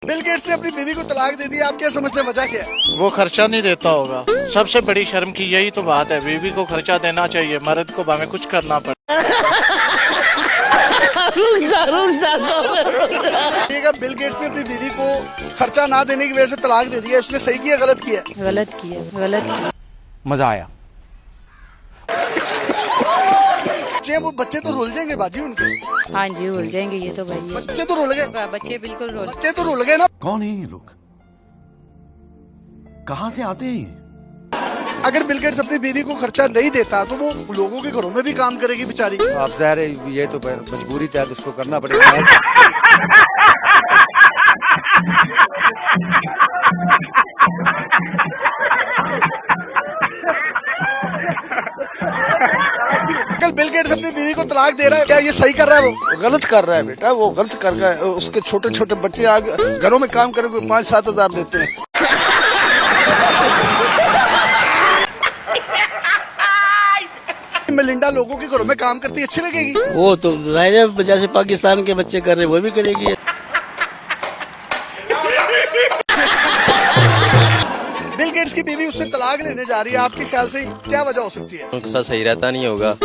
Bill Gates ने अपनी बीवी को तलाक दे दिया, आप क्या समझते हैं वजह क्या है? वो खर्चा नहीं देता होगा। सबसे बड़ी शर्म की यही तो बात है, बीवी को खर्चा देना चाहिए, मर्द को भाਵੇਂ कुछ करना पड़े। बिल गेट्स ने अपनी बीवी को खर्चा ना देने की वजह से तलाक दे दिया, उसने सही किया गलत किया? गलत किया। मजा आया। वो बच्चे तो रुल जाएंगे बाजी उनके। हाँ जी, रुल जाएंगे, ये तो भाई है। बच्चे तो रुल गए, बच्चे बिल्कुल रुल गए ना। कौन है ये लोग, कहाँ से आते हैं? अगर बिल गेट्स अपनी बीवी को खर्चा नहीं देता तो वो लोगों के घरों में भी काम करेगी बेचारी। आप ज़ाहिर है ये तो मजबूरी तहत उसको करना पड़ेगा। कल बिल गेट्स अपनी बीवी को तलाक दे रहा है, क्या ये सही कर रहा है? वो गलत कर रहा है बेटा, वो गलत कर रहा है। उसके छोटे छोटे बच्चे आगे घरों में काम करेंगे, 5-7 हजार देते हैं। मिलिंडा लोगों के घरों में काम करती अच्छी लगेगी? वो तो जाहिर है, जैसे पाकिस्तान के बच्चे कर रहे हैं वो भी करेगी। बिल गेट्स की बीवी उससे तलाक लेने जा रही है, आपके ख्याल से क्या वजह हो सकती है? उनके साथ सही रहता नहीं होगा।